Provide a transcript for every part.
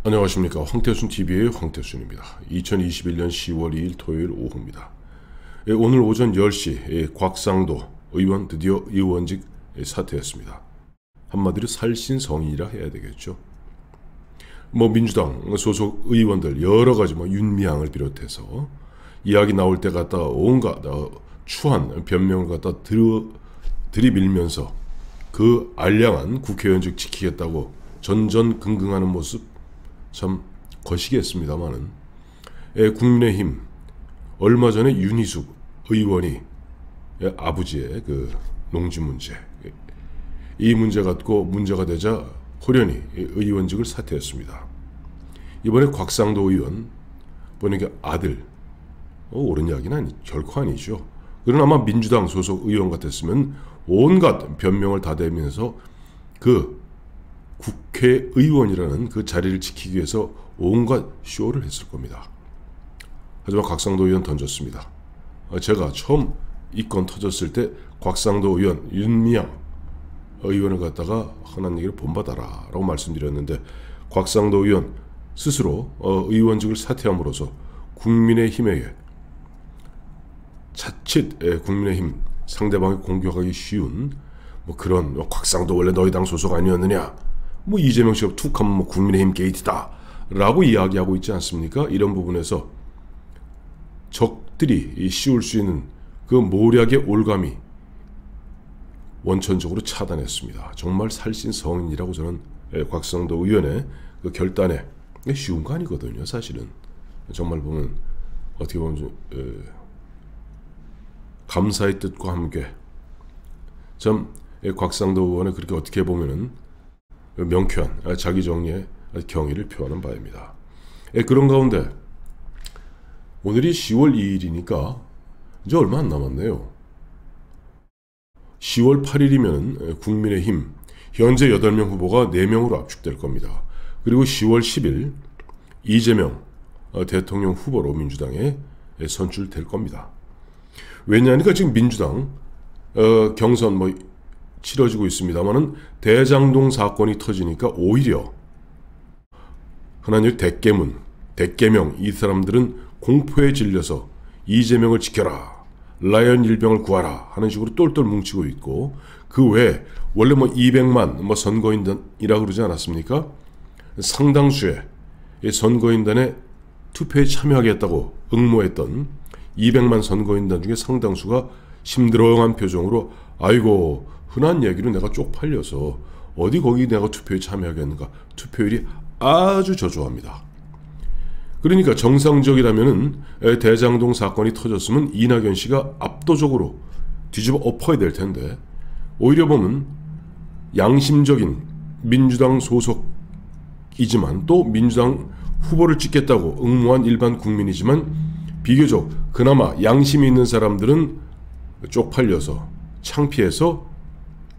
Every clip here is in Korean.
안녕하십니까. 황태순TV의 황태순입니다. 2021년 10월 2일 토요일 오후입니다. 오늘 오전 10시 곽상도 의원 드디어 의원직 사퇴했습니다. 한마디로 살신성인이라 해야 되겠죠. 민주당 소속 의원들 여러가지 윤미향을 비롯해서 이야기 나올 때 갖다 온갖 추한 변명을 갖다 들이밀면서 그 알량한 국회의원직 지키겠다고 전전긍긍하는 모습 참 거시기했습니다만은 국민의힘 얼마 전에 윤희숙 의원이 아버지의 그 농지 문제 이 문제 갖고 문제가 되자 호련히 의원직을 사퇴했습니다. 이번에 곽상도 의원 보니까 아들 옳은 이야기는 결코 아니죠. 그러나 아마 민주당 소속 의원 같았으면 온갖 변명을 다 대면서 그 국회의원이라는 그 자리를 지키기 위해서 온갖 쇼를 했을 겁니다. 하지만 곽상도 의원 던졌습니다. 제가 처음 이 건 터졌을 때 곽상도 의원 윤미향 의원을 갖다가 흔한 얘기를 본받아라 라고 말씀드렸는데 곽상도 의원 스스로 의원직을 사퇴함으로써 국민의힘에게 자칫 국민의힘 상대방이 공격하기 쉬운 그런 곽상도 원래 너희 당 소속 아니었느냐 이재명 씨가 툭 하면 국민의힘 게이트다 라고 이야기하고 있지 않습니까? 이런 부분에서 적들이 씌울 수 있는 그 모략의 올감이 원천적으로 차단했습니다. 정말 살신성인이라고 저는 곽상도 의원의 그 결단에 쉬운 거 아니거든요. 사실은 정말 보면 어떻게 보면 감사의 뜻과 함께 참 곽상도 의원의 그렇게 어떻게 보면은 명쾌한 자기 정리의 경의를 표하는 바입니다. 그런 가운데 오늘이 10월 2일이니까 이제 얼마 안 남았네요. 10월 8일이면 국민의힘 현재 8명 후보가 4명으로 압축될 겁니다. 그리고 10월 10일 이재명 대통령 후보로 민주당에 선출될 겁니다. 왜냐하니까 지금 민주당 경선 치러지고 있습니다만은 대장동 사건이 터지니까 오히려 흔한 일 대깨명 이 사람들은 공포에 질려서 이재명을 지켜라 라이언 일병을 구하라 하는 식으로 똘똘 뭉치고 있고 그 외에 원래 200만 선거인단이라고 그러지 않았습니까? 상당수의 선거인단에 투표에 참여하겠다고 응모했던 200만 선거인단 중에 상당수가 심드렁한 표정으로 아이고 흔한 얘기로 내가 쪽팔려서 어디 거기 내가 투표에 참여하겠는가 투표율이 아주 저조합니다. 그러니까 정상적이라면은 대장동 사건이 터졌으면 이낙연 씨가 압도적으로 뒤집어 엎어야 될 텐데 오히려 보면 양심적인 민주당 소속이지만 또 민주당 후보를 찍겠다고 응모한 일반 국민이지만 비교적 그나마 양심이 있는 사람들은 쪽팔려서 창피해서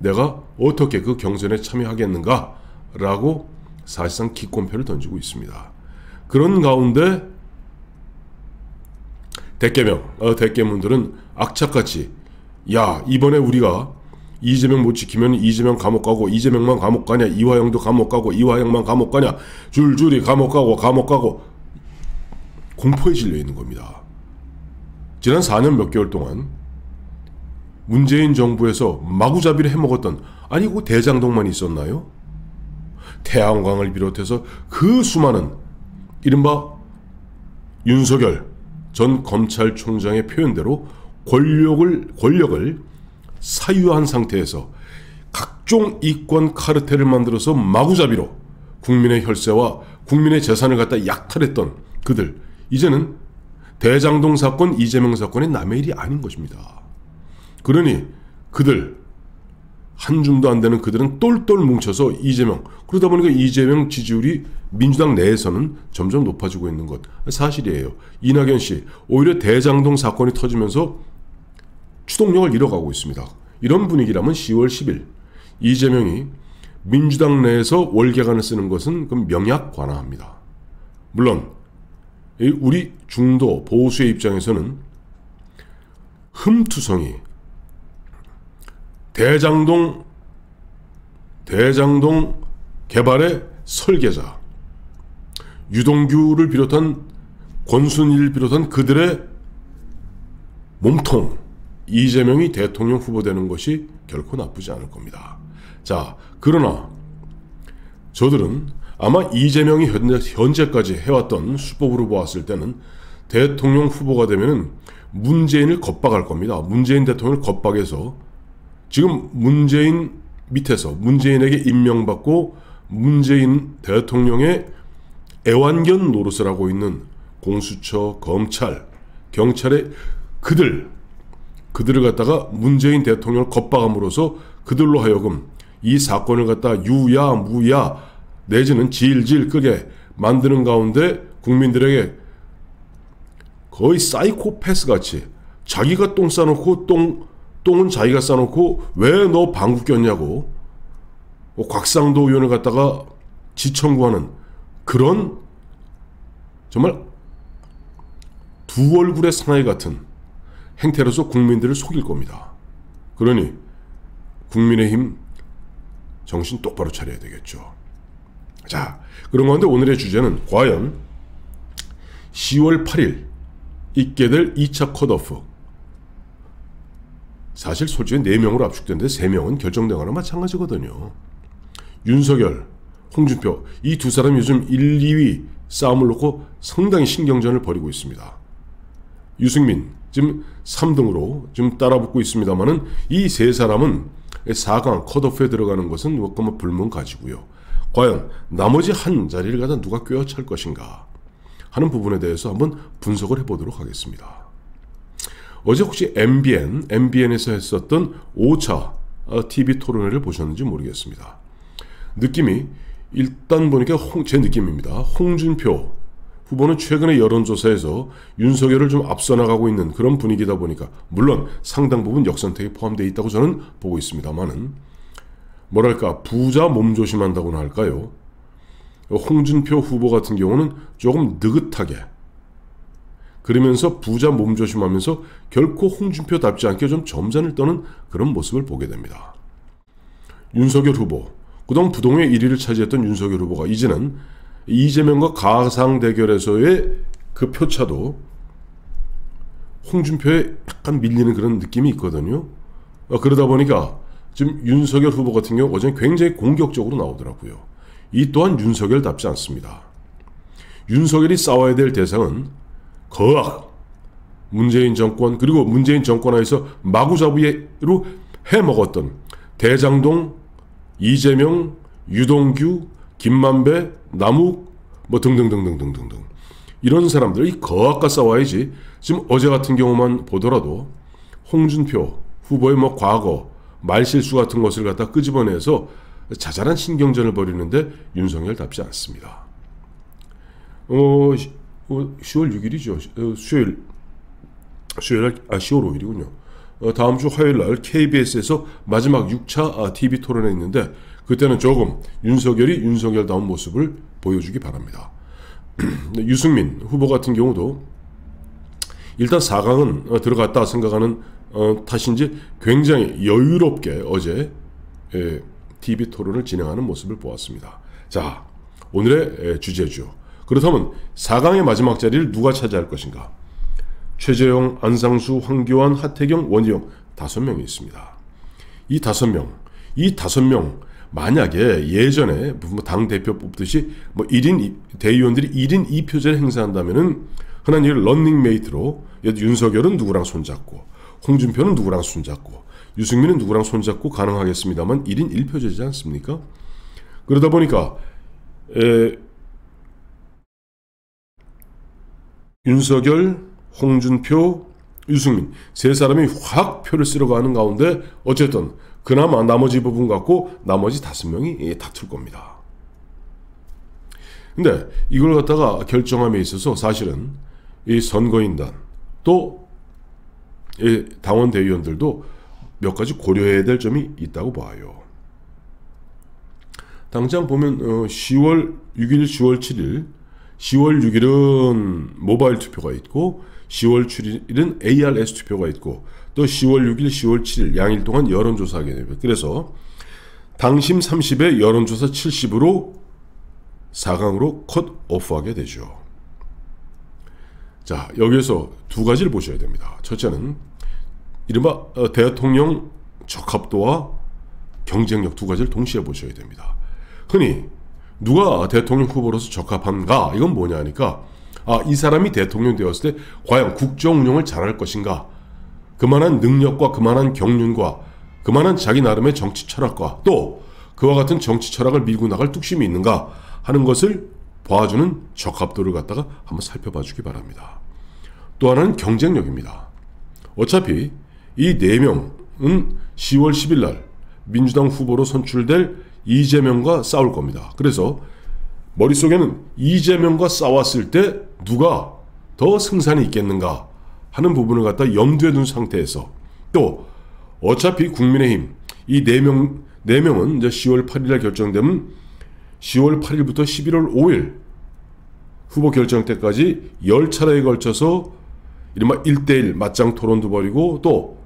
내가 어떻게 그 경선에 참여하겠는가 라고 사실상 기권표를 던지고 있습니다. 그런 가운데 대깨문들은 악착같이 야 이번에 우리가 이재명 못 지키면 이재명 감옥 가고 이재명만 감옥 가냐 이화영도 감옥 가고 이화영만 감옥 가냐 줄줄이 감옥 가고 공포에 질려 있는 겁니다. 지난 4년 몇 개월 동안 문재인 정부에서 마구잡이를 해먹었던 아니 그 대장동만 있었나요? 태양광을 비롯해서 그 수많은 이른바 윤석열 전 검찰총장의 표현대로 권력을 사유한 상태에서 각종 이권 카르텔을 만들어서 마구잡이로 국민의 혈세와 국민의 재산을 갖다 약탈했던 그들 이제는 대장동 사건 이재명 사건이 남의 일이 아닌 것입니다. 그러니 그들 한 줌도 안 되는 그들은 똘똘 뭉쳐서 이재명 그러다 보니까 이재명 지지율이 민주당 내에서는 점점 높아지고 있는 것 사실이에요. 이낙연 씨 오히려 대장동 사건이 터지면서 추동력을 잃어가고 있습니다. 이런 분위기라면 10월 10일 이재명이 민주당 내에서 월계관을 쓰는 것은 그럼 명약관화합니다. 물론 우리 중도 보수의 입장에서는 흠투성이 대장동 개발의 설계자 유동규를 비롯한 권순일을 비롯한 그들의 몸통 이재명이 대통령 후보 되는 것이 결코 나쁘지 않을 겁니다. 자, 그러나 저들은 아마 이재명이 현재까지 해왔던 수법으로 보았을 때는 대통령 후보가 되면은 문재인을 겁박할 겁니다. 문재인 대통령을 겁박해서 지금 문재인 밑에서 문재인에게 임명받고 문재인 대통령의 애완견 노릇을 하고 있는 공수처, 검찰, 경찰의 그들을 갖다가 문재인 대통령을 겁박함으로써 그들로 하여금 이 사건을 갖다 유야 무야 내지는 질질 끄게 만드는 가운데 국민들에게 거의 사이코패스같이 자기가 똥 싸놓고 똥은 자기가 싸놓고 왜 너 방구 꼈냐고 곽상도 의원을 갖다가 지청구하는 그런 정말 두 얼굴의 사나이 같은 행태로서 국민들을 속일 겁니다. 그러니 국민의힘 정신 똑바로 차려야 되겠죠. 자, 그런 가운데 오늘의 주제는 과연 10월 8일 있게 될 2차 컷오프, 사실 솔직히 4명으로 압축됐는데 3명은 결정된 거나 마찬가지거든요. 윤석열, 홍준표 이 두 사람이 요즘 1, 2위 싸움을 놓고 상당히 신경전을 벌이고 있습니다. 유승민 지금 3등으로 지금 따라붙고 있습니다만은 이 세 사람은 4강 컷오프에 들어가는 것은 뭐까만 불문가지고요. 과연 나머지 한 자리를 갖다 누가 꿰어찰 것인가 하는 부분에 대해서 한번 분석을 해보도록 하겠습니다. 어제 혹시 MBN에서 했었던 5차 TV 토론회를 보셨는지 모르겠습니다. 느낌이 일단 보니까 제 느낌입니다. 홍준표 후보는 최근의 여론조사에서 윤석열을 좀 앞서 나가고 있는 그런 분위기다 보니까 물론 상당 부분 역선택이 포함되어 있다고 저는 보고 있습니다만은 뭐랄까 부자 몸조심한다고나 할까요? 홍준표 후보 같은 경우는 조금 느긋하게 그러면서 부자 몸조심하면서 결코 홍준표답지 않게 좀 점잖을 떠는 그런 모습을 보게 됩니다. 윤석열 후보, 그동안 부동의 1위를 차지했던 윤석열 후보가 이제는 이재명과 가상 대결에서의 그 표차도 홍준표에 약간 밀리는 그런 느낌이 있거든요. 그러다 보니까 지금 윤석열 후보 같은 경우 어제 굉장히 공격적으로 나오더라고요. 이 또한 윤석열답지 않습니다. 윤석열이 싸워야 될 대상은 거악 문재인 정권 그리고 문재인 정권 하에서 마구잡이로 해먹었던 대장동, 이재명, 유동규, 김만배, 남욱 뭐 등등등등등등등 이런 사람들 이 거악과 싸워야지. 지금 어제 같은 경우만 보더라도 홍준표 후보의 뭐 과거 말실수 같은 것을 갖다 끄집어내서 자잘한 신경전을 벌이는데 윤석열답지 않습니다. 10월 6일이죠. 수요일 10월 5일이군요. 다음 주 화요일 날 KBS에서 마지막 6차 TV 토론회 있는데 그때는 조금 윤석열이 윤석열다운 모습을 보여주기 바랍니다. 유승민 후보 같은 경우도 일단 4강은 들어갔다 생각하는 탓인지 굉장히 여유롭게 어제 TV 토론을 진행하는 모습을 보았습니다. 자, 오늘의 주제죠. 그렇다면 4강의 마지막 자리를 누가 차지할 것인가? 최재형, 안상수, 황교안, 하태경, 원희룡 5명이 있습니다. 이 5명 만약에 예전에 뭐 당대표 뽑듯이 뭐 1인 대의원들이 1인 2표제를 행사한다면은 흔한 일 런닝메이트로 윤석열은 누구랑 손잡고 홍준표는 누구랑 손잡고 유승민은 누구랑 손잡고 가능하겠습니다만 1인 1표제지 않습니까? 그러다 보니까 윤석열, 홍준표, 유승민 세 사람이 확 표를 쓸어 가는 가운데 어쨌든 그나마 나머지 부분 갖고 나머지 5명이 다툴 겁니다. 근데 이걸 갖다가 결정함에 있어서 사실은 이 선거인단 또 이 당원 대의원들도 몇 가지 고려해야 될 점이 있다고 봐요. 당장 보면 10월 6일, 10월 7일 10월 6일은 모바일 투표가 있고 10월 7일은 ARS 투표가 있고 또 10월 6일, 10월 7일 양일 동안 여론조사하게 됩니다. 그래서 당심 30에 여론조사 70으로 4강으로 컷오프하게 되죠. 자, 여기에서 두 가지를 보셔야 됩니다. 첫째는 이른바 대통령 적합도와 경쟁력 두 가지를 동시에 보셔야 됩니다. 흔히 누가 대통령 후보로서 적합한가? 이건 뭐냐 하니까 이 사람이 대통령 되었을 때 과연 국정 운영을 잘할 것인가? 그만한 능력과 그만한 경륜과 그만한 자기 나름의 정치 철학과 또 그와 같은 정치 철학을 밀고 나갈 뚝심이 있는가 하는 것을 봐주는 적합도를 갖다가 한번 살펴봐 주기 바랍니다. 또 하나는 경쟁력입니다. 어차피 이 4명은 10월 10일 날 민주당 후보로 선출될 이재명과 싸울 겁니다. 그래서 머릿속에는 이재명과 싸웠을 때 누가 더 승산이 있겠는가 하는 부분을 갖다 염두에 둔 상태에서 또 어차피 국민의힘 이 4명은 이제 10월 8일에 결정되면 10월 8일부터 11월 5일 후보 결정 때까지 10차례에 걸쳐서 이른바 1대1 맞짱 토론도 벌이고 또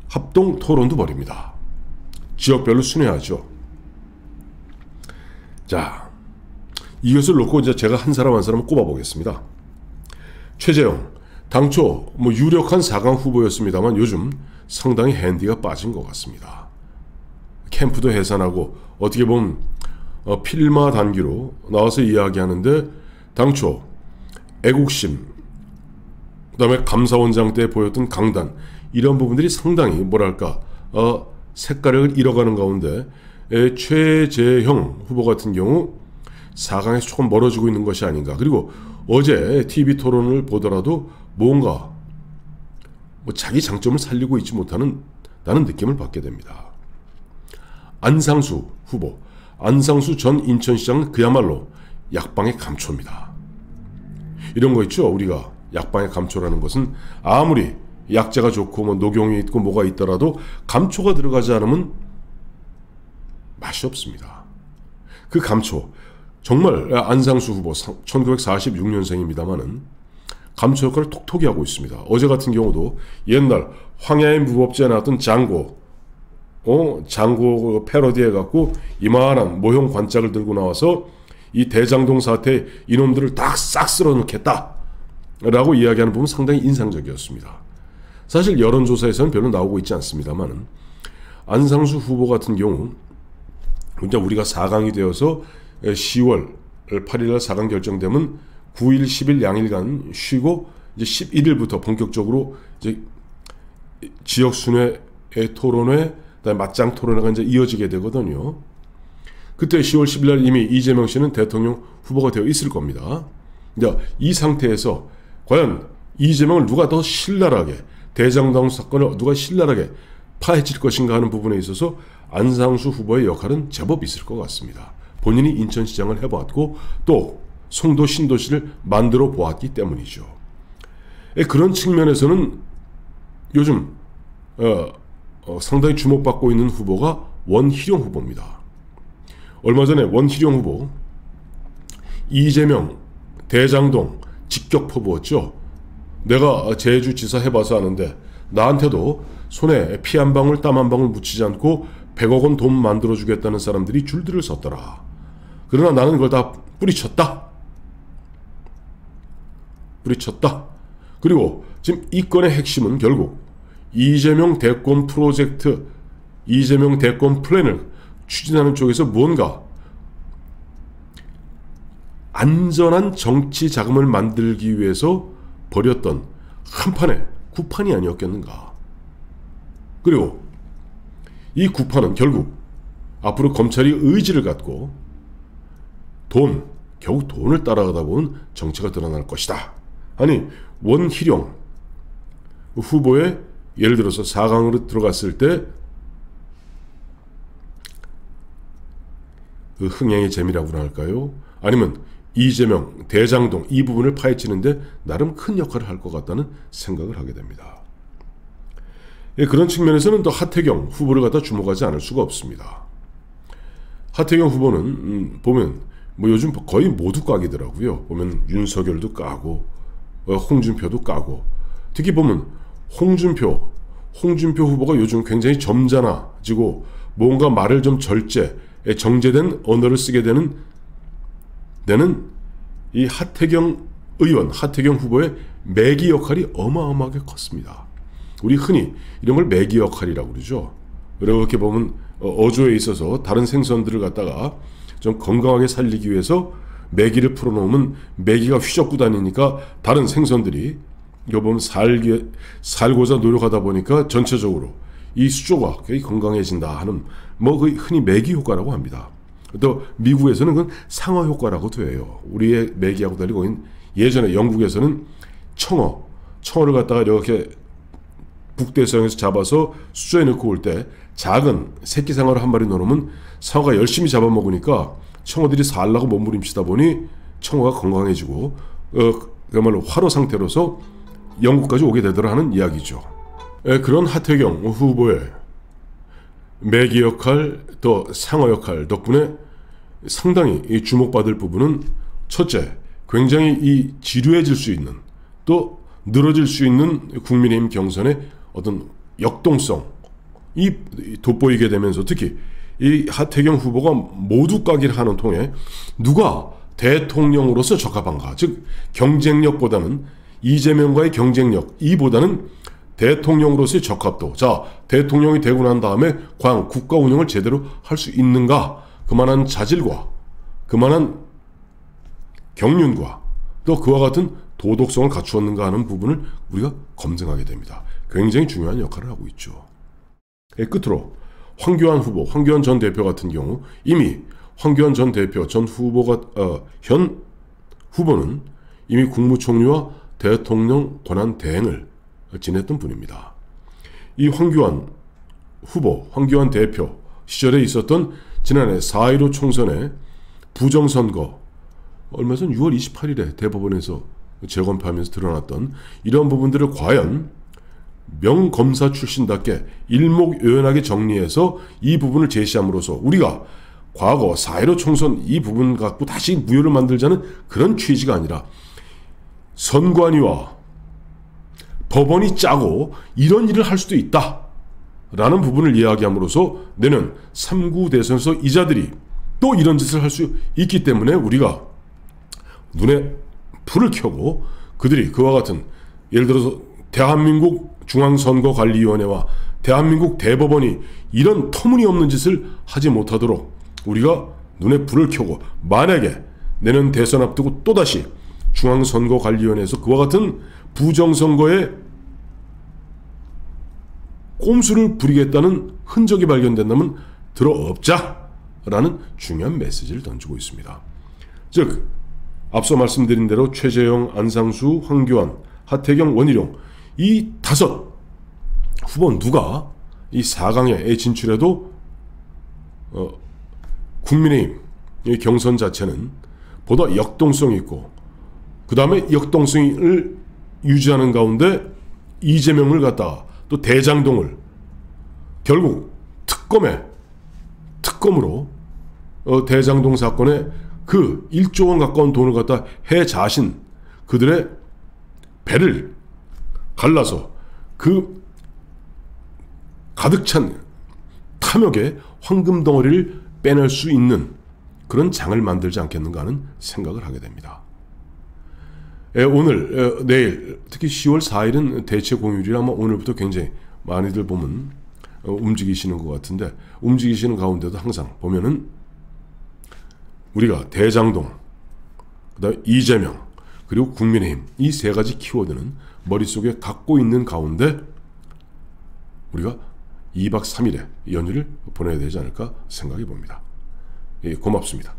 합동 토론도 벌입니다. 지역별로 순회하죠. 자, 이것을 놓고 이제 제가 한 사람 한 사람 꼽아보겠습니다. 최재형, 당초 유력한 4강 후보였습니다만 요즘 상당히 핸디가 빠진 것 같습니다. 캠프도 해산하고 어떻게 보면 필마 단기로 나와서 이야기하는데 당초 애국심, 그 다음에 감사원장 때 보였던 강단 이런 부분들이 상당히 뭐랄까 색깔을 잃어가는 가운데 최재형 후보 같은 경우 4강에서 조금 멀어지고 있는 것이 아닌가. 그리고 어제 TV 토론을 보더라도 뭔가 자기 장점을 살리고 있지 못하는 나는 느낌을 받게 됩니다. 안상수 후보, 안상수 전 인천시장은 그야말로 약방의 감초입니다. 이런 거 있죠. 우리가 약방의 감초라는 것은 아무리 약재가 좋고 녹용이 있고 뭐가 있더라도 감초가 들어가지 않으면 맛이 없습니다. 그 감초 정말 안상수 후보 1946년생입니다만은 감초 역할을 톡톡히 하고 있습니다. 어제 같은 경우도 옛날 황야의 무법지에 나왔던 장고 패러디 해갖고 이만한 모형 관짝을 들고 나와서 이 대장동 사태 이놈들을 싹 쓸어넣겠다 라고 이야기하는 부분 상당히 인상적이었습니다. 사실 여론조사에서는 별로 나오고 있지 않습니다만 안상수 후보 같은 경우 이제 우리가 4강이 되어서 10월 8일날 4강 결정되면 9일, 10일 양일간 쉬고 이제 11일부터 본격적으로 이제 지역 순회 토론회, 그다음에 맞짱 토론회가 이제 이어지게 되거든요. 그때 10월 10일날 이미 이재명 씨는 대통령 후보가 되어 있을 겁니다. 이제 이 상태에서 과연 이재명을 누가 더 신랄하게 대장동 사건을 누가 신랄하게 파헤칠 것인가 하는 부분에 있어서 안상수 후보의 역할은 제법 있을 것 같습니다. 본인이 인천시장을 해보았고 또 송도 신도시를 만들어 보았기 때문이죠. 그런 측면에서는 요즘 상당히 주목받고 있는 후보가 원희룡 후보입니다. 얼마 전에 원희룡 후보 이재명 대장동 직격 퍼부었죠. 내가 제주지사 해봐서 아는데 나한테도 손에 피 한 방울 땀 한 방울 묻히지 않고 100억 원 돈 만들어주겠다는 사람들이 줄들을 섰더라. 그러나 나는 그걸 다 뿌리쳤다. 그리고 지금 이 건의 핵심은 결국 이재명 대권 프로젝트, 이재명 대권 플랜을 추진하는 쪽에서 뭔가 안전한 정치 자금을 만들기 위해서 벌였던 한판의 구판이 아니었겠는가. 그리고 이 구판은 결국 앞으로 검찰이 의지를 갖고 결국 돈을 따라가다 보면 정체가 드러날 것이다. 아니 원희룡 후보의 예를 들어서 4강으로 들어갔을 때 그 흥행의 재미라고나 할까요? 아니면 이재명, 대장동 이 부분을 파헤치는데 나름 큰 역할을 할 것 같다는 생각을 하게 됩니다. 그런 측면에서는 또 하태경 후보를 갖다 주목하지 않을 수가 없습니다. 하태경 후보는 보면 요즘 거의 모두 깍이더라고요. 보면 윤석열도 까고 홍준표도 까고 특히 보면 홍준표 후보가 요즘 굉장히 점잖아지고 뭔가 말을 좀 절제 정제된 언어를 쓰게 되는 이 하태경 의원, 하태경 후보의 매기 역할이 어마어마하게 컸습니다. 우리 흔히 이런 걸 매기 역할이라고 그러죠. 이렇게 보면 어조에 있어서 다른 생선들을 갖다가 좀 건강하게 살리기 위해서 매기를 풀어놓으면 매기가 휘젓고 다니니까 다른 생선들이 이거 보면 살고자 노력하다 보니까 전체적으로 이 수조가 굉장히 건강해진다 하는 그 흔히 매기 효과라고 합니다. 또 미국에서는 그건 상어 효과라고도 해요. 우리의 매기하고 달리 예전에 영국에서는 청어를 갖다가 이렇게 북대서양에서 잡아서 수조에 넣고 올 때 작은 새끼 상어를 한 마리 넣으면 상어가 열심히 잡아먹으니까 청어들이 살라고 몸부림치다 보니 청어가 건강해지고 그야말로 활어 상태로서 영국까지 오게 되더라 하는 이야기죠. 그런 하태경 후보의 매기 역할 또 상어 역할 덕분에 상당히 주목받을 부분은 첫째, 굉장히 지루해질 수 있는 또 늘어질 수 있는 국민의힘 경선의 어떤 역동성이 돋보이게 되면서 특히 이 하태경 후보가 모두 까기를 하는 통에 누가 대통령으로서 적합한가, 즉 경쟁력보다는 이재명과의 경쟁력 이보다는 대통령으로서의 적합도, 자 대통령이 되고 난 다음에 과연 국가 운영을 제대로 할 수 있는가, 그만한 자질과 그만한 경륜과 또 그와 같은 도덕성을 갖추었는가 하는 부분을 우리가 검증하게 됩니다. 굉장히 중요한 역할을 하고 있죠. 끝으로 황교안 후보, 황교안 전 대표 같은 경우 이미 황교안 전 대표, 전 후보가 현 후보는 이미 국무총리와 대통령 권한 대행을 지냈던 분입니다. 이 황교안 후보, 황교안 대표 시절에 있었던 지난해 4.15 총선의 부정선거, 얼마 전 6월 28일에 대법원에서 재검표하면서 드러났던 이런 부분들을 과연 명검사 출신답게 일목요연하게 정리해서 이 부분을 제시함으로써 우리가 과거 4.15 총선 이 부분 갖고 다시 무효를 만들자는 그런 취지가 아니라 선관위와 법원이 짜고 이런 일을 할 수도 있다 라는 부분을 이야기함으로써 내년 3구 대선에서 이자들이 또 이런 짓을 할 수 있기 때문에 우리가 눈에 불을 켜고 그들이 그와 같은, 예를 들어서 대한민국 중앙선거관리위원회와 대한민국 대법원이 이런 터무니없는 짓을 하지 못하도록 우리가 눈에 불을 켜고, 만약에 내년 대선 앞두고 또다시 중앙선거관리위원회에서 그와 같은 부정선거에 꼼수를 부리겠다는 흔적이 발견된다면 들어엎자라는 중요한 메시지를 던지고 있습니다. 즉 앞서 말씀드린 대로 최재형, 안상수, 황교안, 하태경, 원희룡 이 5 후보 누가 이 4강에 진출해도 국민의힘 경선 자체는 보다 역동성이 있고, 그 다음에 역동성을 유지하는 가운데 이재명을 갖다가 또 대장동을 결국 특검으로 대장동 사건에 그 1조 원 가까운 돈을 갖다 해자신 그들의 배를 갈라서 그 가득 찬 탐욕의 황금 덩어리를 빼낼 수 있는 그런 장을 만들지 않겠는가 하는 생각을 하게 됩니다. 오늘, 내일, 특히 10월 4일은 대체 공휴일이라 아마 오늘부터 굉장히 많이들 보면 움직이시는 것 같은데, 움직이시는 가운데도 항상 보면은 우리가 대장동, 그다음에 이재명, 그리고 국민의힘 이 3가지 키워드는 머릿속에 갖고 있는 가운데 우리가 2박 3일의 연휴를 보내야 되지 않을까 생각해 봅니다. 고맙습니다.